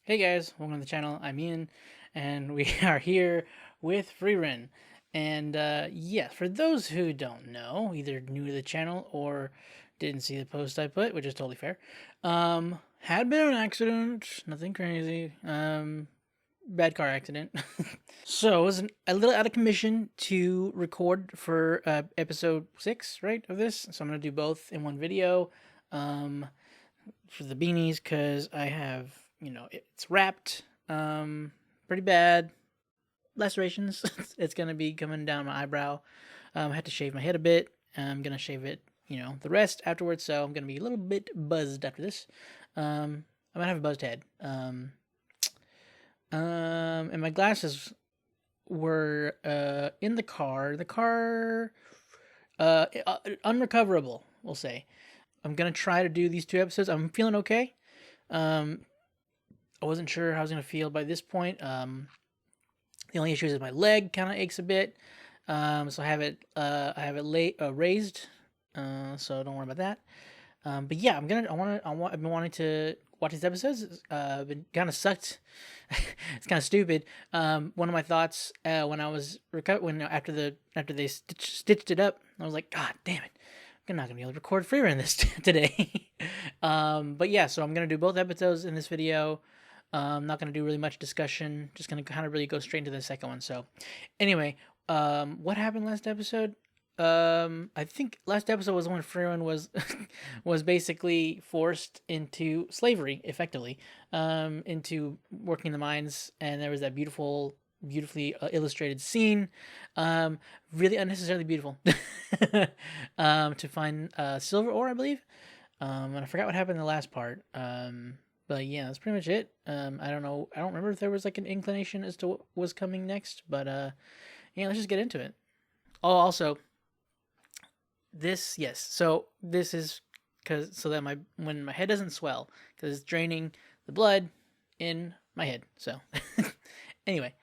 Hey guys, welcome to the channel. I'm Ian, and we are here with Frieren. And yes, for those who don't know, either new to the channel or didn't see the post I put, which is totally fair, had been an accident, nothing crazy, bad car accident. So I was a little out of commission to record for episode 6, right, of this. So I'm going to do both in one video. For the beanies, because I have, it's wrapped pretty bad lacerations. It's gonna be coming down my eyebrow. I had to shave my head a bit. I'm gonna shave it, the rest afterwards. So I'm gonna be a little bit buzzed after this. I might have a buzzed head. And my glasses were in the car. The car unrecoverable, we'll say. I'm gonna try to do these 2 episodes. I'm feeling okay. Um, I wasn't sure how I was gonna feel by this point. The only issue is my leg kind of aches a bit. So I have it raised. So don't worry about that. But yeah, I've been wanting to watch these episodes. I've been kind of sucked. It's kind of stupid. One of my thoughts when I was after they stitched it up, I was like, God damn it, I'm not gonna be able to record Freerun this today. But yeah, so I'm gonna do both episodes in this video. I'm not gonna do really much discussion. Just gonna kind of really go straight into the second one. So, anyway, what happened last episode? I think last episode was when Frieren was was basically forced into slavery, effectively, into working the mines, and there was that beautifully illustrated scene, really unnecessarily beautiful, to find silver ore, I believe, and I forgot what happened in the last part. But yeah, that's pretty much it. I don't know. I don't remember if there was like an inclination as to what was coming next, but yeah, let's just get into it. Oh, also, yes. So this is so that when my head doesn't swell, because it's draining the blood in my head. So anyway,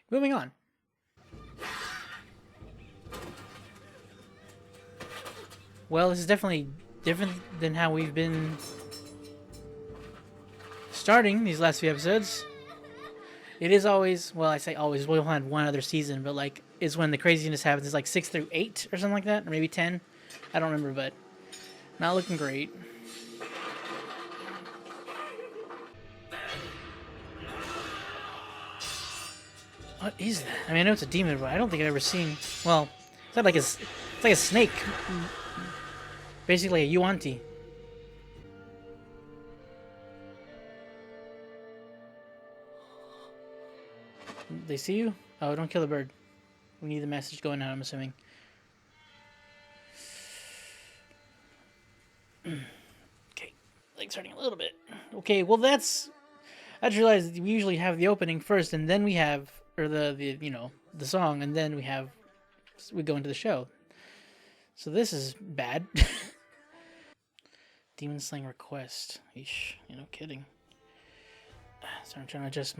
moving on. Well, this is definitely different than how we've been starting these last few episodes. It is always, well, I say always, we'll have one other season, but like, is when the craziness happens. It's like 6 through 8 or something like that, or maybe 10. I don't remember, but not looking great. What is that? I mean, I know it's a demon, but I don't think I've ever seen. Well, it's not like it's like a snake, basically a yuanti. They see you? Oh, don't kill the bird. We need the message going out, I'm assuming. Okay, legs hurting a little bit. Okay, well I just realized we usually have the opening first, and then we have, or the song, and then we go into the show. So this is bad. Demon Slaying request. Eesh, no kidding. So I'm trying to adjust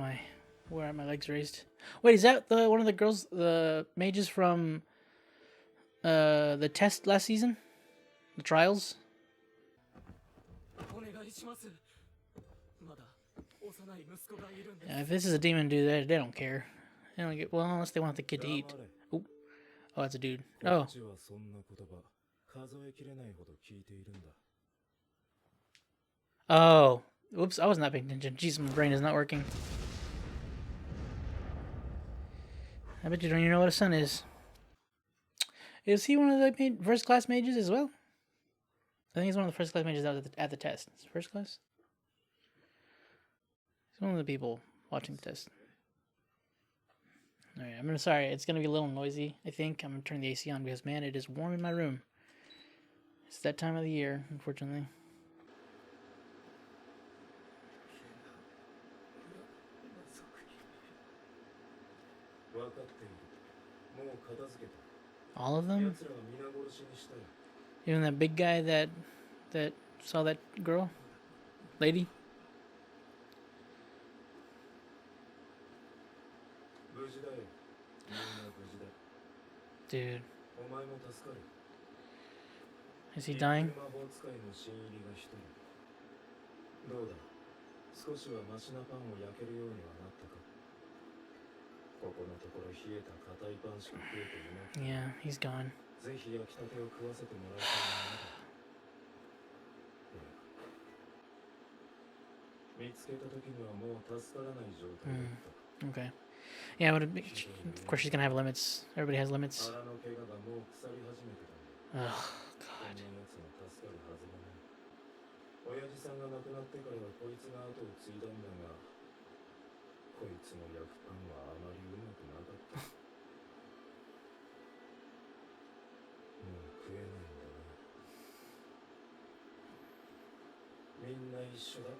where are my legs raised. Wait, is that one of the girls, the mages from the test last season? The trials? Yeah, if this is a demon dude, they don't care. They don't get, well, unless they want the kid to eat. Oh, that's a dude. Oh. Oh. Whoops, I was not paying attention. Jeez, my brain is not working. I bet you don't even know what a sun is. Is he one of the first class mages as well? I think he's one of the first class mages that was at the test. Is first class? He's one of the people watching the test. Alright, I'm sorry. It's going to be a little noisy, I think. I'm going to turn the AC on because, man, it is warm in my room. It's that time of the year, unfortunately. All of them? Even that big guy that saw that girl? Lady? Dude. Is he dying? 少しはマシなパンを焼けるようにはなったか。ここのところ冷えた硬いパンしか食えていない。Yeah, he's gone. ぜひ焼きたてを食わせてもらいたいな。見つけた時にはもう助からない状態だった。Okay. Yeah, but of course she's gonna have limits. Everybody has limits. 腹の怪我がもう腐り始めてたんだ。Oh, こんな God. やつが助かるはずがない。親父さんが亡くなってからはこいつが後を継いだんだが、こいつの焼くパンはあまりうまくなかった。もう食えないんだな。みんな一緒だ。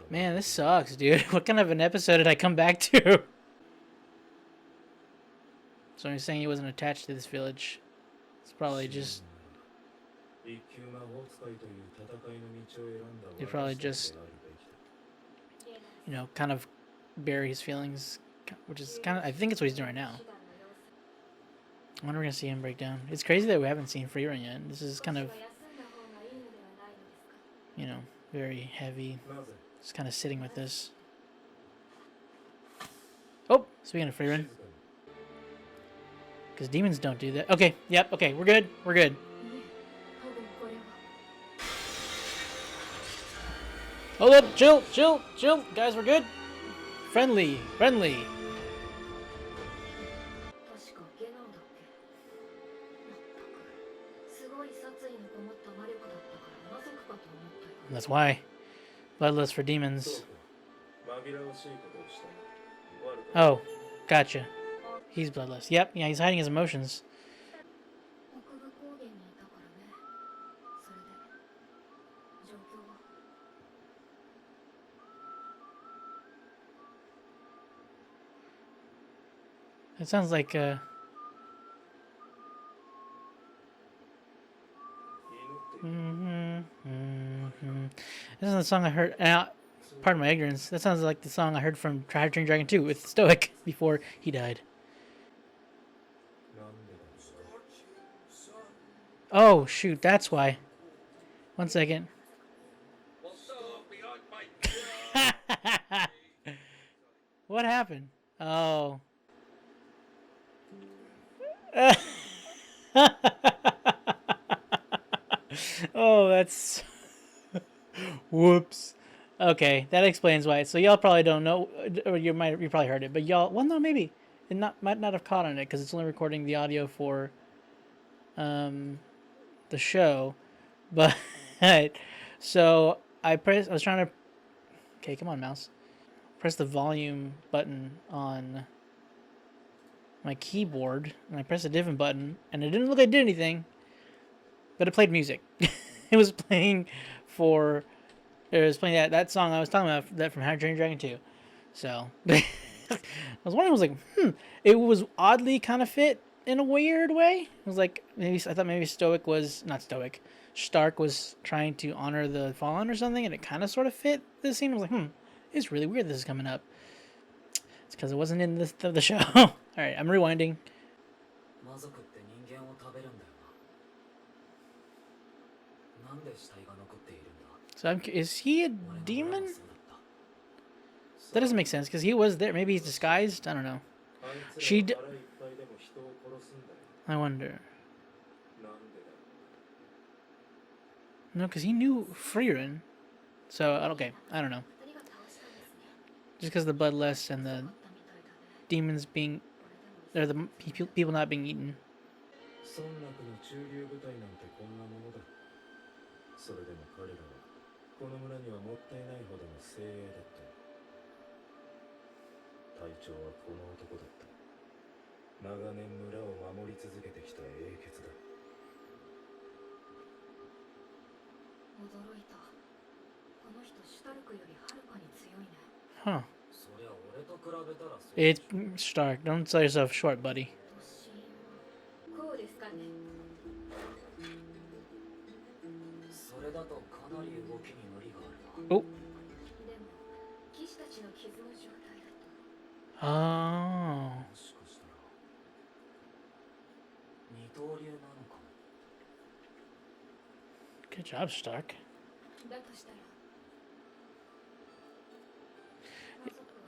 Man, this sucks, dude. What kind of an episode did I come back to? So he's saying he wasn't attached to this village. It's probably just... They probably just... You know, kind of bury his feelings. Which is kind of... I think it's what he's doing right now. I wonder if we're going to see him break down. It's crazy that we haven't seen Frieren yet. This is kind of... You know... Very heavy. Just kind of sitting with this. Oh, speaking of Frieren. Because demons don't do that. Okay, yep, okay, we're good. We're good. Hold up, chill, chill, chill. Guys, we're good. Friendly, friendly. That's why. Bloodless for demons. Oh, gotcha. He's bloodless. Yep, yeah, he's hiding his emotions. It sounds like This is the song I heard. Pardon my ignorance. That sounds like the song I heard from How to Train Dragon 2 with Stoic before he died. Oh shoot, that's why. 1 second. What happened? Oh. Oh, that's... Whoops. Okay, that explains why. So y'all probably don't know, or you probably heard it, but y'all, well, no, maybe it might not have caught on it because it's only recording the audio for the show. But so I was trying to. Okay, come on, mouse. Press the volume button on my keyboard, and I pressed a different button, and it didn't look like it did anything, but it played music. It was playing for. It was playing that song I was talking about, that from How to Train Dragon 2. So I was wondering, I was like, it was oddly kind of fit in a weird way. It was like, maybe I thought maybe Stark was trying to honor the fallen or something, and it kind of sort of fit the scene. I was like, it's really weird this is coming up. It's because it wasn't in the show. All right, I'm rewinding. So is he a demon? That doesn't make sense because he was there. Maybe he's disguised. I don't know. I wonder. No, because he knew Frieren. So okay, I don't know. Just because the bloodless and the demons being, or the people not being eaten. Huh. It's Stark. Don't sell yourself short, buddy. Oh. Oh. Good job, Stark.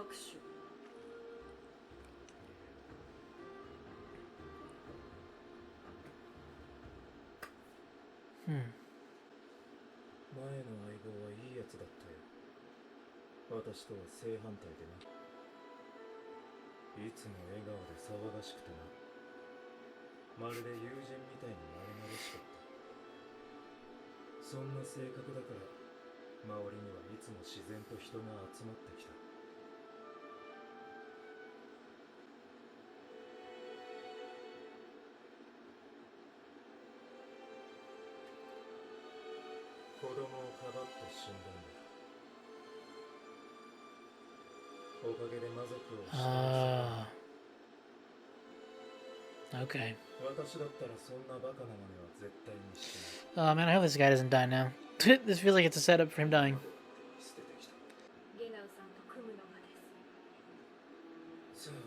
握手。前の相棒はいいやつだったよ。私とは正反対でな。いつも笑顔で騒がしくてな。まるで友人みたいに慣れ慣れしかった。そんな性格だから周りにはいつも自然と人が集まってきた。子供をかばって死んだんだ。おかげで魔族をして Okay. 私だったらそんなバカな真似は絶対にしない。 Oh man, I hope this guy doesn't die now. This feels like it's a setup for him dying. 捨ててきた。ゲナウさんと組むのがです。さあな、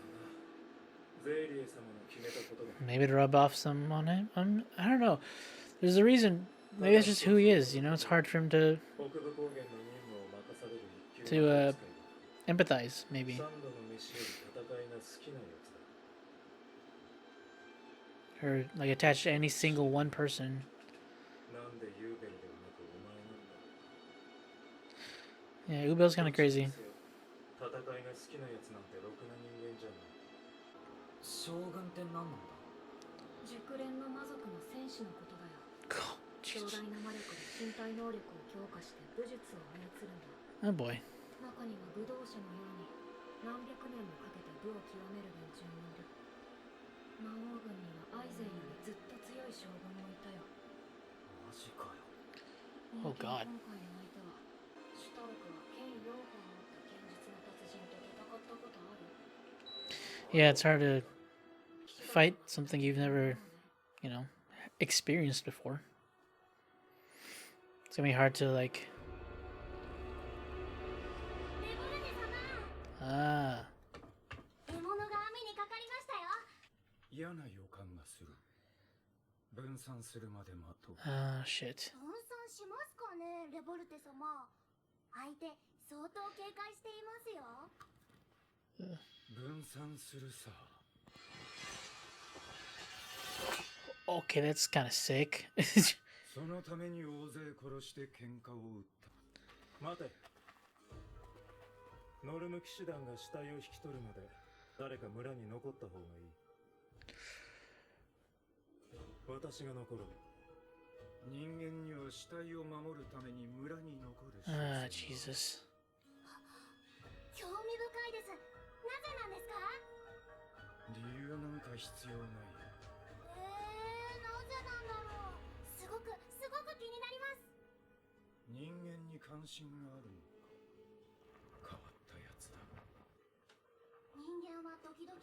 ゼイリエ様の決めたことだ。 Maybe to rub off some on him. I don't know. There's a reason. Maybe that's just who he is. You know, it's hard for him to 北部高原の任務を任される一級の扱いだ。 empathize. Maybe 三度の飯より戦いが好きなやつだ。 or like attached to any single one person. なんでユーベルではなくお前なんだ。 Yeah, Ubel's kind of crazy. 戦いが好きなやつなんてろくな人間じゃない。将軍って何なんだ。熟練の魔族の戦士のことだよ。 God, 強 Jesus. 大な魔力で身体能力を強化して武術を操るんだ。 Oh boy. 中には武道者のように何百年もかけて武を極める連中もいる。魔王軍にはアイゼンよりずっと強い将軍もいたよ。マジかよ。 Oh God. 今回の相手はシュタルクは剣4本を持った剣術の達人と戦ったことある？ Yeah, it's hard to fight something you've never, you know, experienced before. It's gonna be hard to like. レボルテ様、 Ah. 獲物が網にかかりましたよ。嫌な予感がする。分散するまで待とう。 Ah, shit. 分散しますかね、レボルテ様。相手相当警戒していますよ。分散するさ。 Okay, that's kind of sick. そのために大勢殺して喧嘩を打った。待て。ノルム騎士団が死体を引き取るまで誰か村に残った方がいい。私が残る。人間には死体を守るために村に残る。 Ah, Jesus. 興味深いです。なぜなんですか？理由なんか必要ない。なぜなんだろう。すごく気になります。人間に関心があるのか。変わったやつだ。人間は時々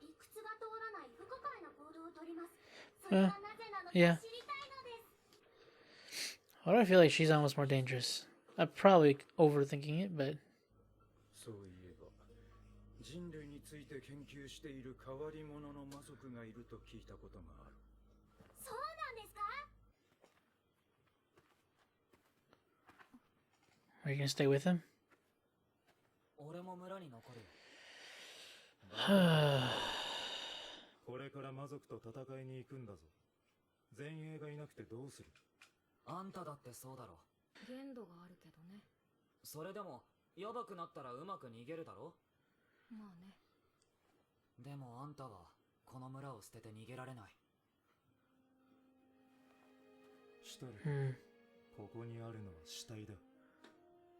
理屈が通らない不可解な行動をとります。それはなぜなのか知りたいのです。 Why do I feel like she's almost more dangerous? I'm probably overthinking it, but そういえば人類について研究している変わり者の魔族がいると聞いたことがある。そうなんですか？ are you gonna stay with him? 俺も村に残る。これから魔族と戦いに行くんだぞ。前衛がいなくてどうする？あんただってそうだろ。限度があるけどね。それでもやばくなったらうまく逃げるだろ。まあね。でもあんたはこの村を捨てて逃げられない。シュタル、 Hmm. ここにあるのは死体だ。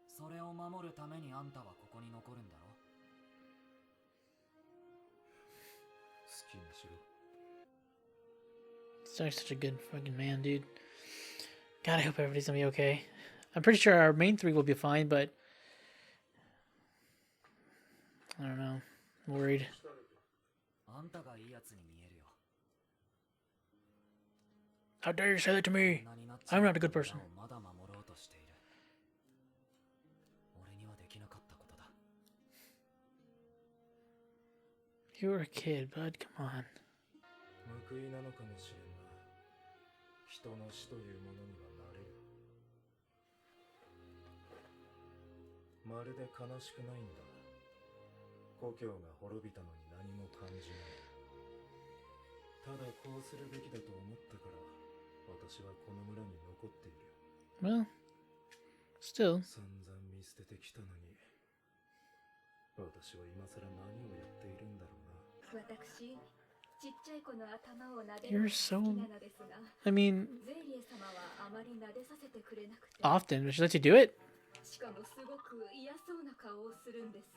それを守るためにあんたはここに残るんだろ。好きにしろ。 Stark's such a good fucking man, dude. God, I hope everybody's gonna be okay. I'm pretty sure our main three will be fine, but I don't know. I'm worried. あんたがいいやつに見えるよ。 How dare you say that to me? こんなになっちゃ I'm う not a good person. 村をまだ守ろうとしている。俺にはできなかったことだ。You were a kid, bud. Come on. 報いなのかもしれんな。人の死というものにはなれる。まるで悲しくないんだ。故郷が滅びたのに何も感じない。ただこうするべきだと思ったから私はこの村に残っている。 Well, still. 散々見捨ててきたのに私は今更何をやっているんだろうな。私、ちっちゃい子の頭を撫で You're るのが so. 好きなのですが、 I mean, ゼイリエ様はあまり撫でさせてくれなくて、 often, but she lets you do it. しかもすごく嫌そうな顔をするんです。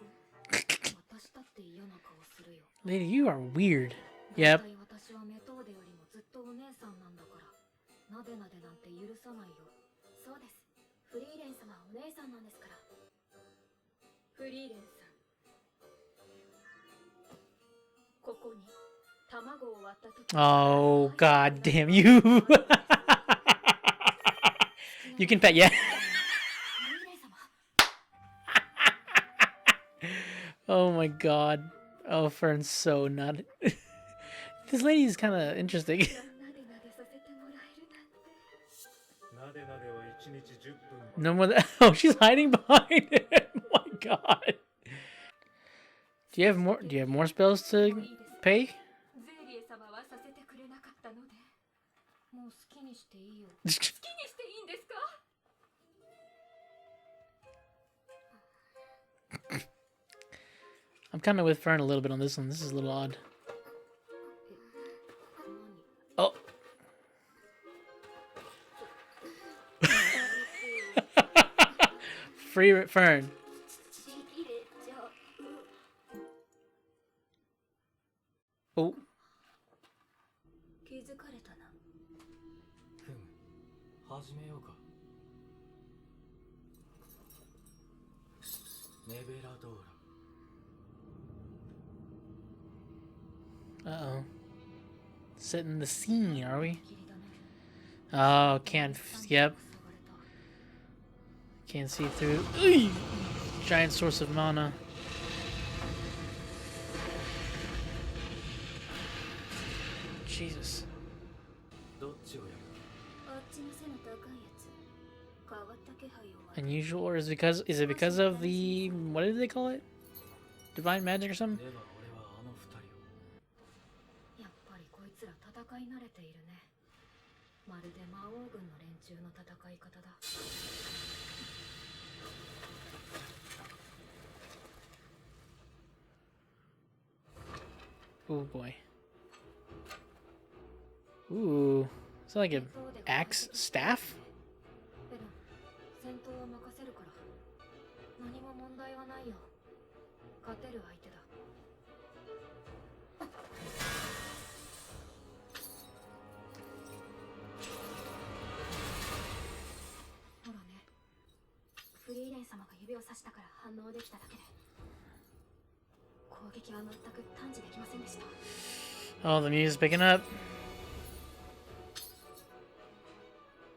私だって嫌な顔するよ。 Lady, you are weird. Yep. 私はメトーデよりもずっとお姉さんなんだから、なでなでなんて許さないよ。そうです。フリーレン様はお姉さんなんですから。フリーレンさん、ここに卵を割った時。 Oh, god damn you. You can pet, yeah. Oh my god. Oh, Fern's so not. This lady is kind of interesting. なでなでさせてもらえるなんて。なでなでは1日10分。 No more. Oh, she's hiding behind him. Oh my god. Do you have more? Do you have more spells to pay? ゼイリエ様はさせてくれなかったので、もう好きにしていいよ。好きにしていいんですか？ I'm kind of with Fern a little bit on this one. This is a little odd. Oh. Free Fern. Oh. 気づかれたな。ふむ、始めようか。ネベラドーラ。Uh-oh. Setting the scene, are we? Oh, can't. Yep. Can't see through. Eey! Giant source of mana. Jesus. どっちをやる？あっちの背の高いやつ。変わった気配を。 Unusual, or is it because of the, what did they call it? Divine magic or something? では俺はあの二人を。やっぱりこいつら戦い慣れているね。まるで魔王軍の連中の戦い方だ。 Oh boy. Ooh. Is that like an axe staff? ベルン、戦闘を任せるから。何も問題はないよ。勝てる相手だ。ほらね。フリーレン様が指をさしたから反応できただけで。攻撃は全く探知できませんでした。 Oh, the music's picking up.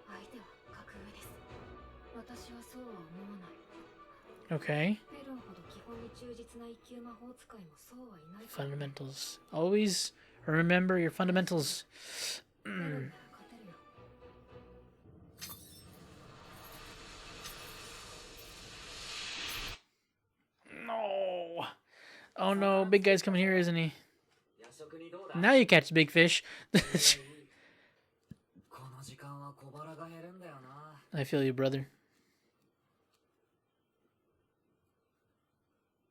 相手は格上です。私はそうは思わない。 Okay. ベルンほど基本に忠実な一級魔法使いもそうはいないから。 Fundamentals. Always remember your fundamentals. ベルンなら勝てるよ。 No. Oh no, big guy's coming here, isn't he? 夜食にどうだ？ Now you catch big fish. この時間は小腹が減るんだよな。 I feel you, brother.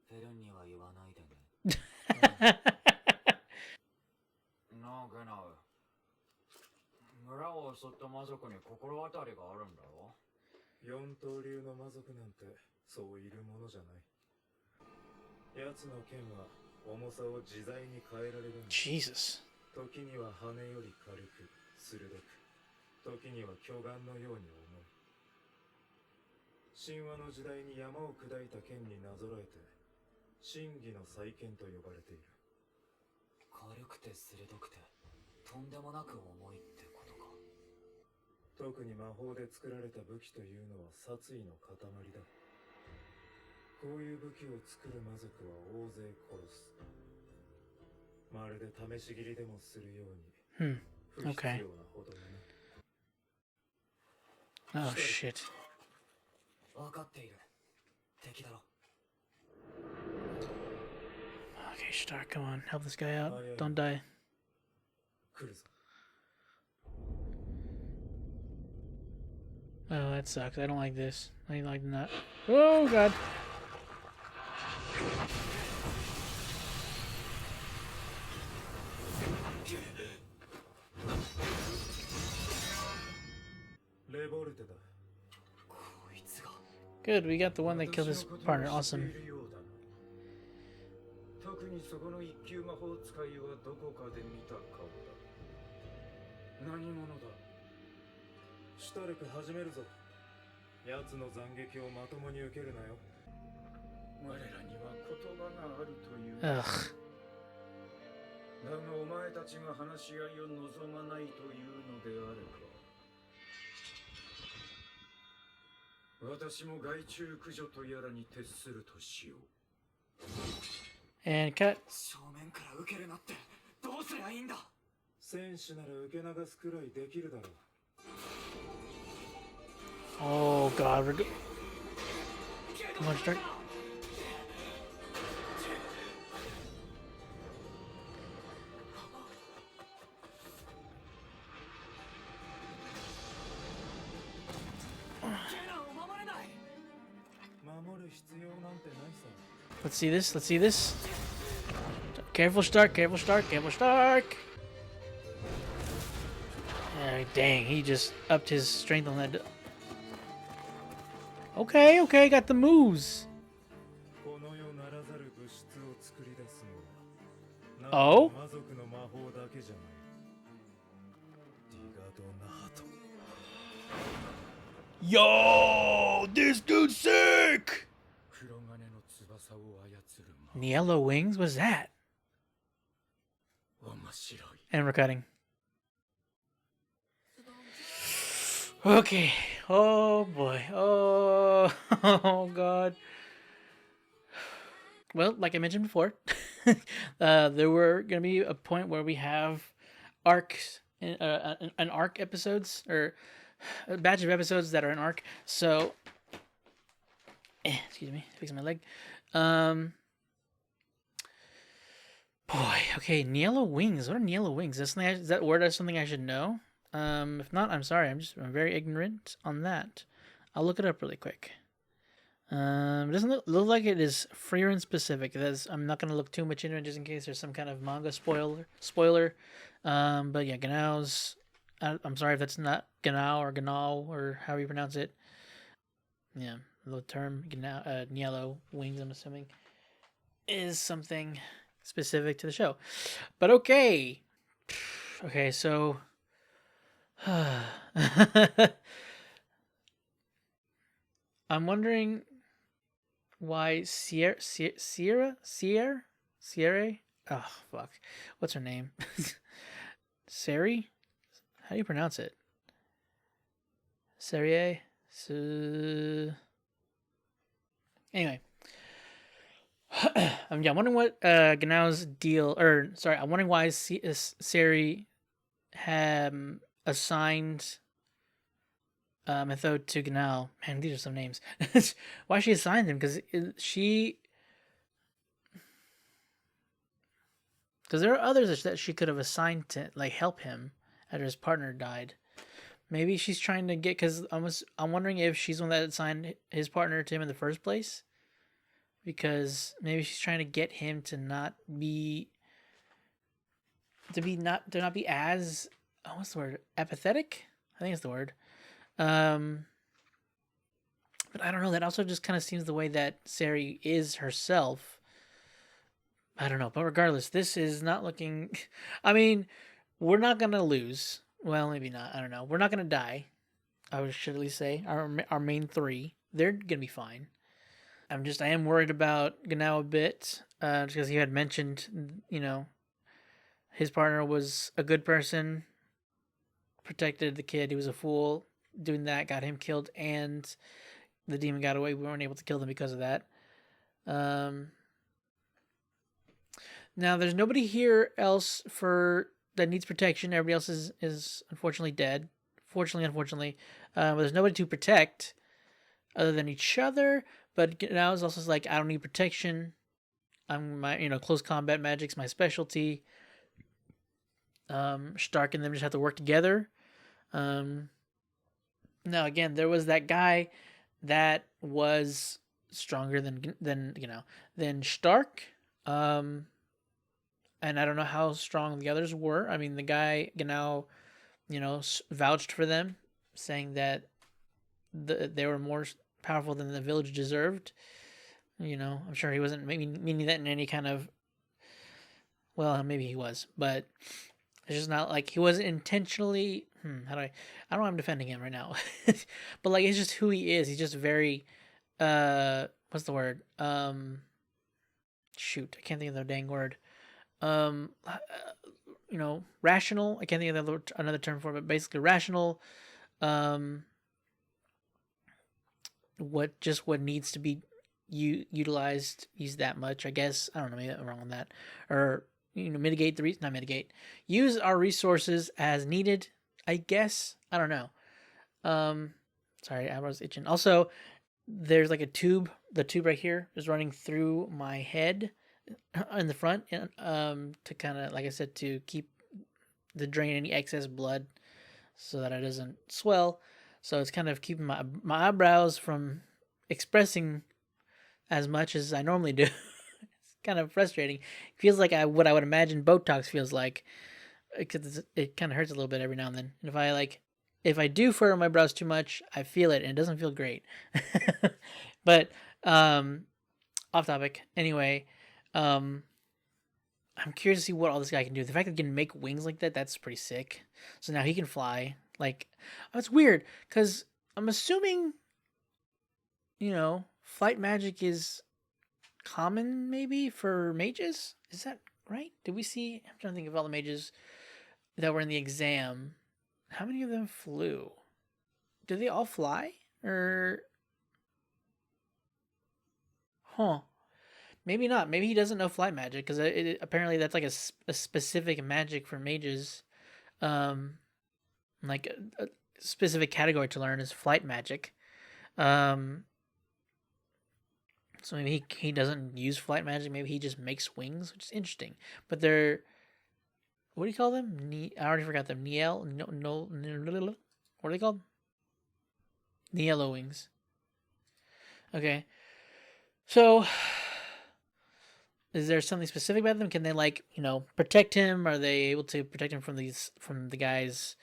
フェルンには言わないでね。なあ、ゲナウ。村を襲った魔族に心当たりがあるんだろ？四刀流の魔族なんてそういるものじゃない。奴の剣は重さを自在に変えられるんだ。 Jesus. 時には羽より軽く鋭く、時には巨岩のように重い。神話の時代に山を砕いた剣になぞらえて真偽の再建と呼ばれている。軽くて鋭くてとんでもなく重いってことか。特に魔法で作られた武器というのは殺意の塊だ。こういう武器を作る魔族は大勢殺す。まるで試し斬りでもするように。 Hmm. Okay. 不必要なほどだな。 Oh shit. 分かっている。敵だろ。Star, come on, help this guy out. Don't die. 来るぞ。 Oh, that sucks. I don't like this. I don't like that. Oh god. Revolte だ。 Good, we got the one that killed his partner. Awesome. 特にそこの一級魔法使いはどこかで見た顔だ。何者だ。シュタルク始めるぞ。奴の斬撃をまともに受けるなよ。我らには言葉があるという。Ugh. だがお前たちが話し合いを望まないというのであれば。 私も害虫駆除とやらに徹するとしよう。 And cut. 正面から受けるなってどうすりゃいいんだ。戦士なら受け流すくらいできるだろう。 Oh god, we're good. Come on, start. Let's see this. Let's see this. Careful, Stark. Careful, Stark. Careful, Stark. Dang, he just upped his strength on that. Okay, okay, got the moves. Oh? Yo, this dude's sick! Yellow wings? What's that? And we're cutting. Okay. Oh boy. Oh, oh god. Well, like I mentioned before, there were going to be a point where we have arcs, an arc episodes, or a batch of episodes that are an arc. So, excuse me, fixing my leg. Boy, okay, Niello wings. What are Niello wings? Is that word something I should know? If not, I'm sorry. I'm very ignorant on that. I'll look it up really quick. It doesn't look like it is Frieren specific. I'm not gonna look too much into it just in case there's some kind of manga spoiler. But yeah, Gnao's. I'm sorry if that's not Gnao or however you pronounce it. Yeah, the term Niello wings, I'm assuming, is something specific to the show. But okay. Okay, so I'm wondering why Sierra? Oh fuck. What's her name? Seri? How do you pronounce it? Serie? Anyway. I'm wondering what Gnao's deal, or sorry, I'm wondering why Seri assigned Methode to Gnao. Man, these are some names. Why she assigned him? Because there are others that she could have assigned to like help him after his partner died. Maybe she's trying to get, because I'm wondering if she's the one that assigned his partner to him in the first place. Because maybe she's trying to get him to not be as, what's the word? Apathetic? I think it's the word. But I don't know. That also just kind of seems the way that Seri is herself. I don't know. But regardless, this is not looking. I mean, we're not gonna lose. Well, maybe not. I don't know. We're not gonna die. I should at least say our main three. They're gonna be fine. I am worried about Gnao a bit, because he had mentioned, his partner was a good person, protected the kid. He was a fool. Doing that got him killed, and the demon got away. We weren't able to kill them because of that. Now there's nobody here else that needs protection. Everybody else is unfortunately dead. Unfortunately, but there's nobody to protect other than each other. But now it's also like, I don't need protection. close combat magic's my specialty. Stark and them just have to work together. Now again, there was that guy that was stronger than Stark. And I don't know how strong the others were. I mean, the guy Genau, vouched for them, saying that they were more powerful than the village deserved. I'm sure he wasn't meaning that in any kind of. Well, maybe he was, but it's just not like he wasn't intentionally. How do I don't know. I'm defending him right now, but like it's just who he is. He's just very. What's the word? Shoot, I can't think of the dang word. Rational. I can't think of another term for it, but basically rational. What needs to be utilized, use that much, I guess. I don't know, maybe I'm wrong on that. Or, mitigate not mitigate. Use our resources as needed, I guess. I don't know. Sorry, I was itching. Also, there's like a tube. The tube right here is running through my head in the front, to kind of, like I said, to drain any excess blood so that it doesn't swell. So it's kind of keeping my eyebrows from expressing as much as I normally do. It's kind of frustrating. It feels like what I would imagine Botox feels like, because it kind of hurts a little bit every now and then. And if I do furrow my brows too much, I feel it, and it doesn't feel great. But off topic. Anyway, I'm curious to see what all this guy can do. The fact that he can make wings like that's pretty sick. So now he can fly. Like, it's weird, because I'm assuming, flight magic is common, maybe, for mages? Is that right? Did we see... I'm trying to think of all the mages that were in the exam. How many of them flew? Did they all fly? Or... Huh. Maybe not. Maybe he doesn't know flight magic, because apparently that's like a specific magic for mages. Like a specific category to learn is flight magic. So maybe he doesn't use flight magic. Maybe he just makes wings, which is interesting. But they're... What do you call them? I already forgot them. No, what are they called? Niello wings. Okay. So... Is there something specific about them? Can they protect him? Are they able to protect him from the guys?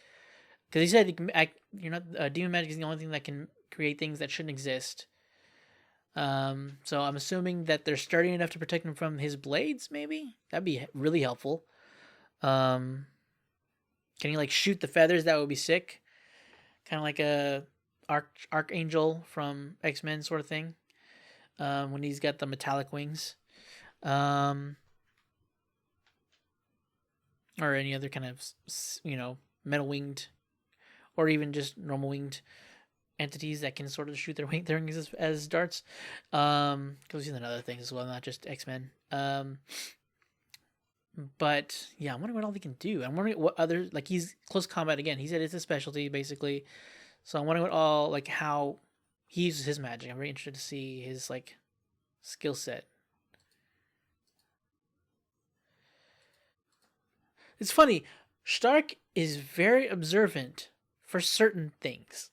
Because he said demon magic is the only thing that can create things that shouldn't exist. So I'm assuming that they're sturdy enough to protect him from his blades. Maybe that'd be really helpful. Can he shoot the feathers? That would be sick. Kind of like a Archangel from X-Men sort of thing. When he's got the metallic wings. Or any other kind of, metal winged, or even just normal winged entities that can sort of shoot their wings as darts. Because we've seen other things as well, not just X-Men. But yeah, I'm wondering what all they can do. I'm wondering what other, he's close combat again. He said it's a specialty basically. So I'm wondering what all, how he uses his magic. I'm very interested to see his skill set. It's funny, Stark is very observant for certain things.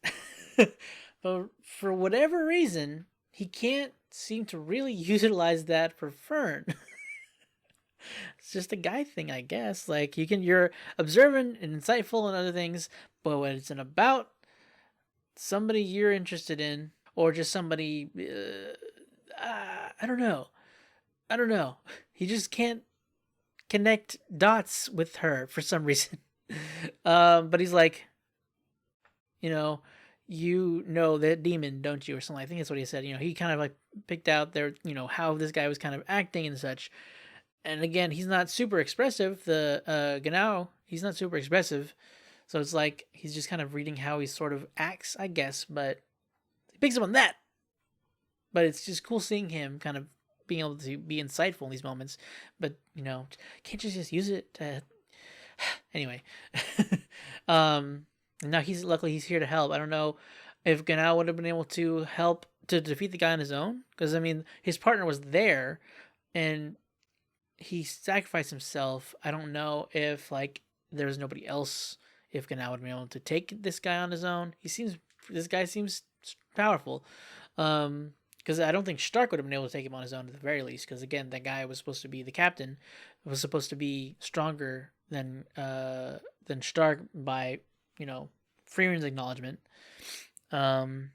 But for whatever reason, he can't seem to really utilize that for Fern. It's just a guy thing, I guess. You're observant and insightful and other things, but when it's about somebody you're interested in, or just somebody, I don't know. He just can't connect dots with her for some reason. But he's like, that demon, don't you? Or something. I think that's what he said. He kind of picked out there, how this guy was kind of acting and such. And again, he's not super expressive. The Genau, he's not super expressive. So it's he's just kind of reading how he sort of acts, I guess. But he picks up on that. But it's just cool seeing him kind of being able to be insightful in these moments, but can't you just use it to... Anyway. Now luckily he's here to help. I don't know if Genau would have been able to help to defeat the guy on his own, because his partner was there, and he sacrificed himself. I don't know if like there's nobody else. If Genau would be able to take this guy on his own. This guy seems powerful. Because I don't think Stark would have been able to take him on his own at the very least. Because again, that guy was supposed to be the captain, was supposed to be stronger than Stark by Frieren's acknowledgement. And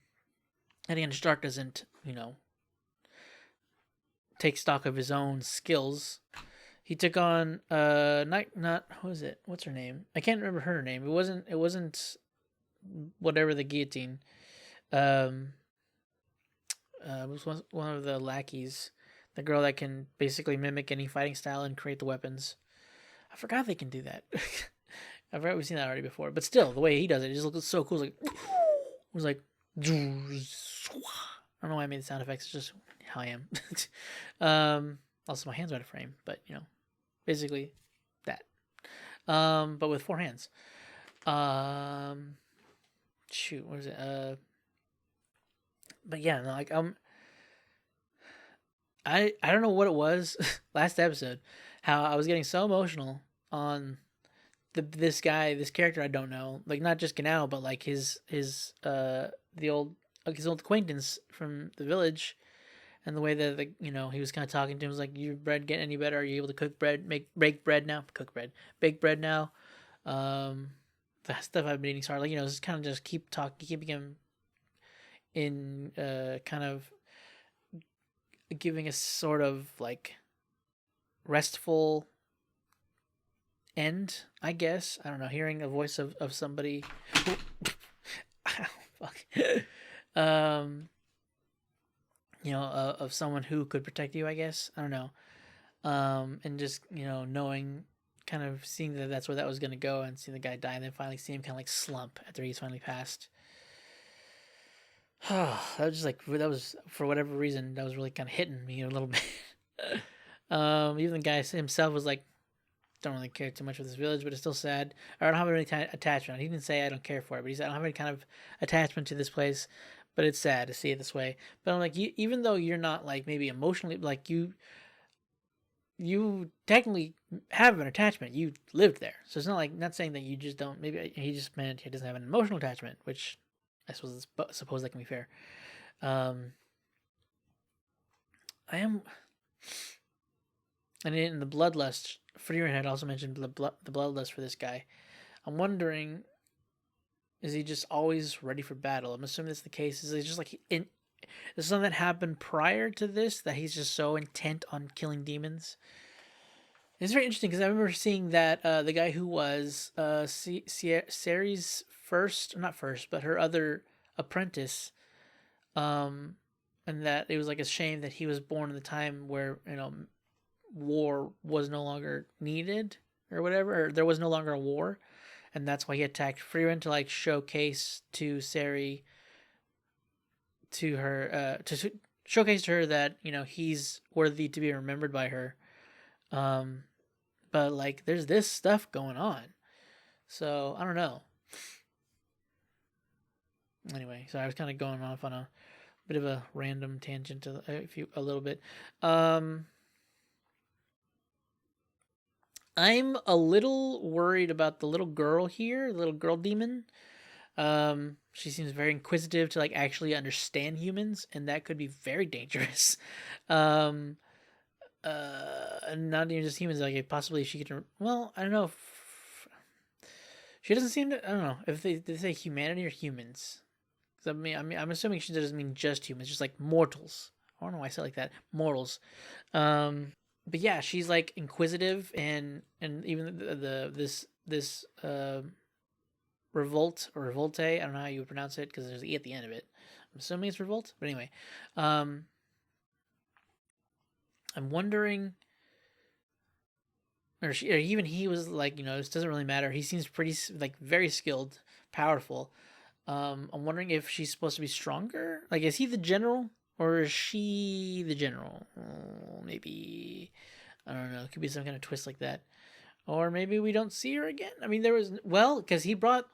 again, Stark doesn't take stock of his own skills. He took on not who is it? What's her name? I can't remember her name. It wasn't whatever the guillotine. It was one of the lackeys, the girl that can basically mimic any fighting style and create the weapons. I forgot they can do that. I forgot we've seen that already before, but still, the way he does it just looks so cool. It was like, I don't know why I made the sound effects. It's just how I am. Also, my hands are out of frame, but basically that. But with 4 hands. Shoot, what is it? But yeah, no, like I don't know what it was last episode, how I was getting so emotional on this character I don't know, like not just Genau, but like his old acquaintance from the village, and the way that he was kind of talking to him was like, "Your bread get any better? Are you able to cook bread? Bake bread now? Bake bread now?" The stuff I've been eating, sorry, just kind of just keeping him in kind of giving a sort of like restful end, I guess. I don't know, hearing a voice of somebody fuck. Of someone who could protect you, I guess. I don't know. And just, knowing, kind of seeing that that's where that was going to go, and seeing the guy die, and then finally see him kind of like slump after he's finally passed. That was for whatever reason, that was really kind of hitting me a little bit. Even the guy himself was like, don't really care too much for this village, but it's still sad. Or I don't have any attachment. He didn't say I don't care for it, but he said I don't have any kind of attachment to this place, but it's sad to see it this way. But I'm like, even though you're not like maybe emotionally, like you technically have an attachment. You lived there, so it's not saying that you just don't. Maybe he just meant he doesn't have an emotional attachment, which I suppose that can be fair. I am, and in the bloodlust, Frieren had also mentioned the bloodlust for this guy. I'm wondering, is he just always ready for battle? I'm assuming that's the case. Is he just like is something that happened prior to this that he's just so intent on killing demons? It's very interesting because I remember seeing that the guy who was Ceri's but her other apprentice, and that it was like a shame that he was born in the time where war was no longer needed or whatever, or there was no longer a war, and that's why he attacked Frieren to like showcase to Ceri, to her, to showcase to her that he's worthy to be remembered by her. But like there's this stuff going on, so I don't know. Anyway, so I was kind of going off on a bit of a random tangent a little bit. I'm a little worried about the little girl here, the little girl demon. She seems very inquisitive to like actually understand humans, and that could be very dangerous. Not even just humans, like possibly she could. Well, I don't know. She doesn't seem to. I don't know if they say humanity or humans. I mean, I'm assuming she doesn't mean just humans, just like mortals. I don't know why I said it like that. Mortals. But yeah, she's like inquisitive, and even this Revolte or Revolte, I don't know how you would pronounce it because there's an E at the end of it. I'm assuming it's Revolt, but anyway, I'm wondering, or even he was like, this doesn't really matter. He seems pretty like very skilled, powerful. I'm wondering if she's supposed to be stronger. Like, is he the general? Or is she the general? Maybe, I don't know. It could be some kind of twist like that. Or maybe we don't see her again. I mean, because he brought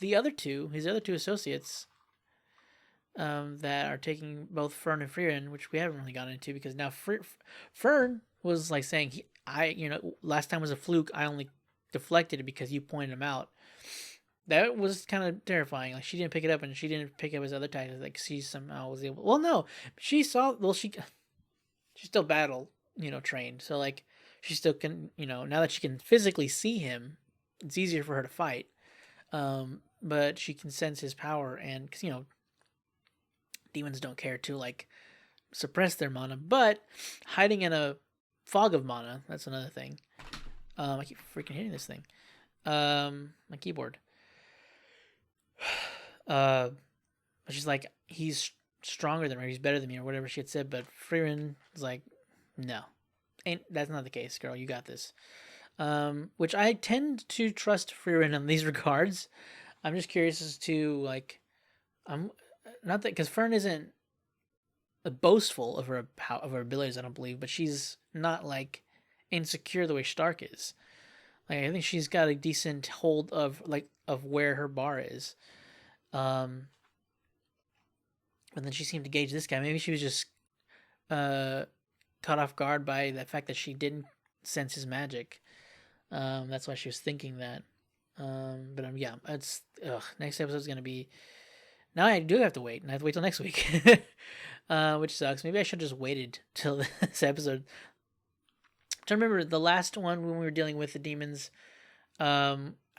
his other two associates. that are taking both Fern and Frieren, which we haven't really gotten into because now Fern was like saying last time was a fluke. I only deflected it because you pointed him out. That was kind of terrifying. Like she didn't pick it up, and she didn't pick up his other tactics. Like she somehow was able. Well, no, she saw. Well, she still battle, trained. So like she still can, now that she can physically see him, it's easier for her to fight. But she can sense his power, and because demons don't care to like suppress their mana, but hiding in a fog of mana, that's another thing. I keep freaking hitting this thing. My keyboard. But she's like, he's stronger than me, or he's better than me, or whatever she had said. But Frieren is like, no, that's not the case, girl. You got this. Which I tend to trust Frieren in these regards. I'm just curious as to like, I'm not that because Fern isn't boastful of her abilities, I don't believe, but she's not like insecure the way Stark is. Like I think she's got a decent hold of where her bar is. And then she seemed to gauge this guy. Maybe she was just caught off guard by the fact that she didn't sense his magic. That's why she was thinking that. But yeah, it's next episode's gonna be. Now I do have to wait, and I have to wait till next week, which sucks. Maybe I should have just waited till this episode. I'm trying to remember the last one when we were dealing with the demons. I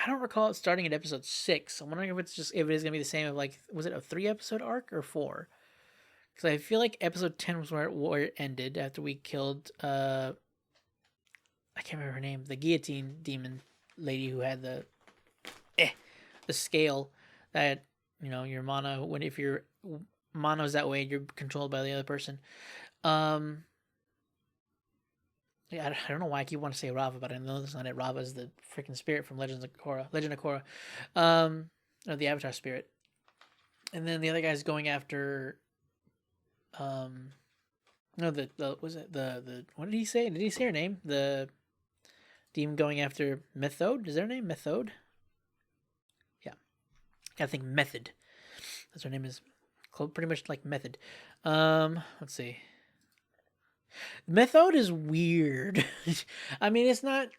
don't recall it starting at episode 6. I'm wondering if it is gonna be the same of like, was it a 3-episode arc or 4? Because I feel like episode 10 was where it ended after we killed I can't remember her name, the guillotine demon lady who had the scale that your mana, if your mana is that way, you're controlled by the other person. Yeah, I don't know why I keep wanting to say Rava, but I know that's not it. Rava is the freaking spirit from Legend of Korra, or the Avatar spirit. And then the other guy's going after, no, was it the what did he say? Did he say her name? The demon going after Methode. Is their name Methode? Yeah, I think Method. That's her name is, pretty much like Method. Let's see. Methode is weird. I mean, it's not.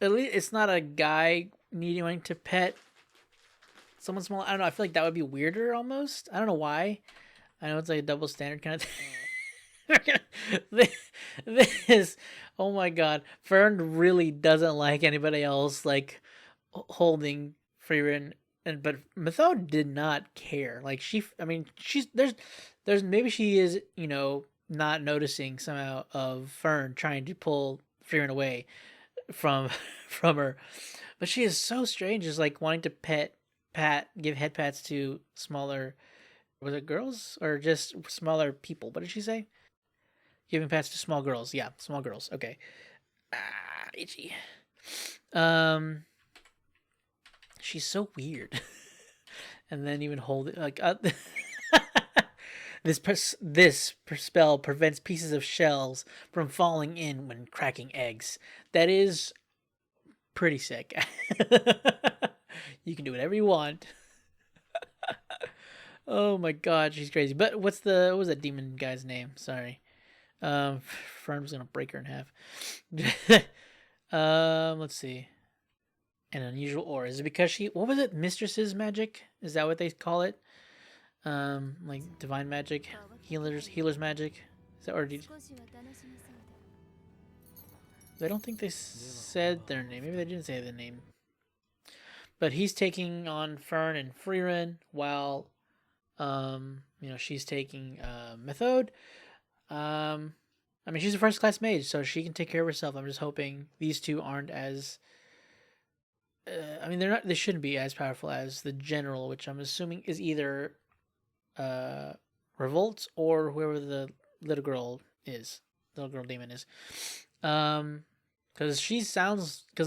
At least it's not a guy needing to pet someone small. I don't know. I feel like that would be weirder almost. I don't know why. I know it's like a double standard kind of thing. This, oh my god, Fern really doesn't like anybody else like holding Frieren. But Methode did not care. Like she's there's maybe she is, not noticing somehow of Fern trying to pull Frieren away from her. But she is so strange, just like wanting to give head pats to smaller, was it girls or just smaller people? What did she say? Giving pats to small girls. Yeah, small girls. Okay. Itchy. She's so weird. And then even hold it like this spell prevents pieces of shells from falling in when cracking eggs. That is pretty sick. You can do whatever you want. Oh my god, she's crazy. But what was that demon guy's name? Sorry. Fern's gonna break her in half. Let's see. An unusual aura. Is it because what was it? Mistress's magic? Is that what they call it? Like divine magic, healer's magic. Is that already? I don't think they said their name. Maybe they didn't say the name. But he's taking on Fern and Frieren while, she's taking Methode. I mean, she's a first class mage, so she can take care of herself. I'm just hoping these two aren't as. I mean, they shouldn't be as powerful as the general, which I'm assuming is either Revolte or whoever the little girl demon is. Because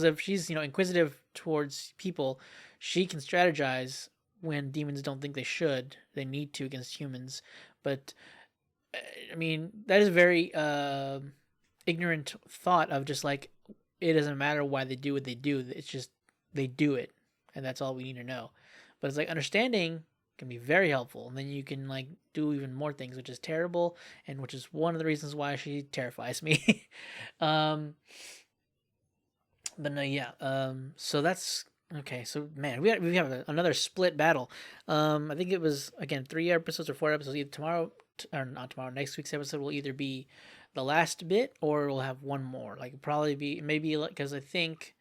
if she's inquisitive towards people, she can strategize when demons don't think they need to against humans. But I mean, that is a very ignorant thought of just it doesn't matter why they do what they do. It's just they do it, and that's all we need to know. But it's like understanding can be very helpful, and then you can like do even more things, which is terrible, and which is one of the reasons why she terrifies me. But no, yeah. So that's okay. So man, we have another split battle. I think it was again 3 episodes or 4 episodes. Either tomorrow or not tomorrow. Next week's episode will either be the last bit or we'll have one more. Like probably be maybe because I think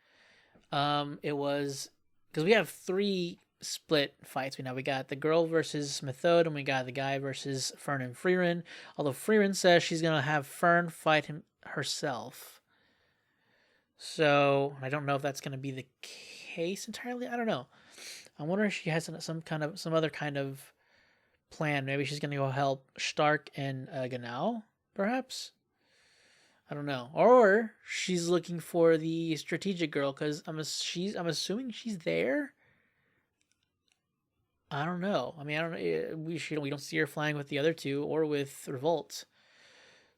it was because we have 3 split fights. We got the girl versus Methode, and we got the guy versus Fern and Frieren. Although Frieren says she's gonna have Fern fight him herself. So I don't know if that's gonna be the case entirely. I don't know. I wonder if she has some other kind of plan. Maybe she's gonna go help Stark and Genau, perhaps. I don't know. Or she's looking for the strategic girl because I'm assuming she's there. I don't know. I mean, I don't know. We don't see her flying with the other two or with Revolte.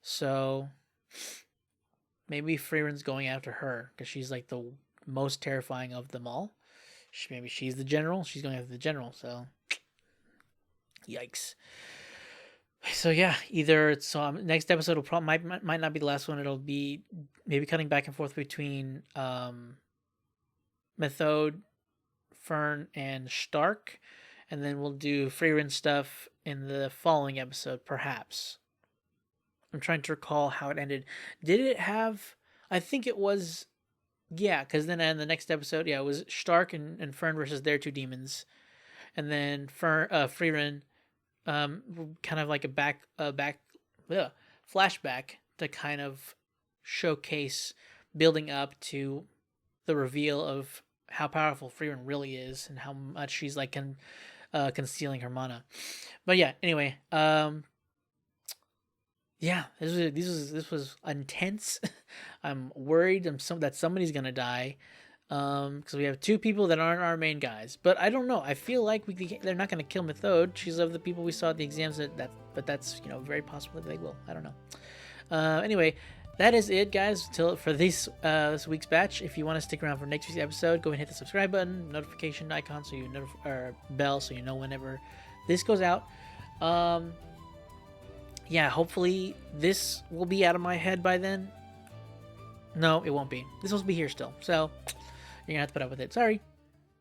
So maybe Frieren's going after her because she's like the most terrifying of them all. Maybe she's the general. She's going after the general. So yikes. So yeah, either it's next episode will probably might not be the last one. It'll be maybe cutting back and forth between Methode, Fern, and Stark, and then we'll do Frieren stuff in the following episode, perhaps. I'm trying to recall how it ended. Did it have? I think it was. Yeah, because then in the next episode, yeah, it was Stark and Fern versus their 2 demons, and then Frieren. Kind of like a flashback to kind of showcase building up to the reveal of how powerful Frieren really is and how much she's like concealing her mana. But yeah, anyway, yeah, this was intense. I'm worried that somebody's gonna die. Because we have 2 people that aren't our main guys, but I don't know. I feel like they're not gonna kill Methode. She's of the people we saw at the exams. But that's very possible that they will. I don't know. Anyway, that is it, guys. For this week's batch. If you want to stick around for next week's episode, go and hit the subscribe button, notification icon, so or bell, so you know whenever this goes out. Yeah, hopefully this will be out of my head by then. No, it won't be. This will be here still. So. You're gonna have to put up with it. Sorry.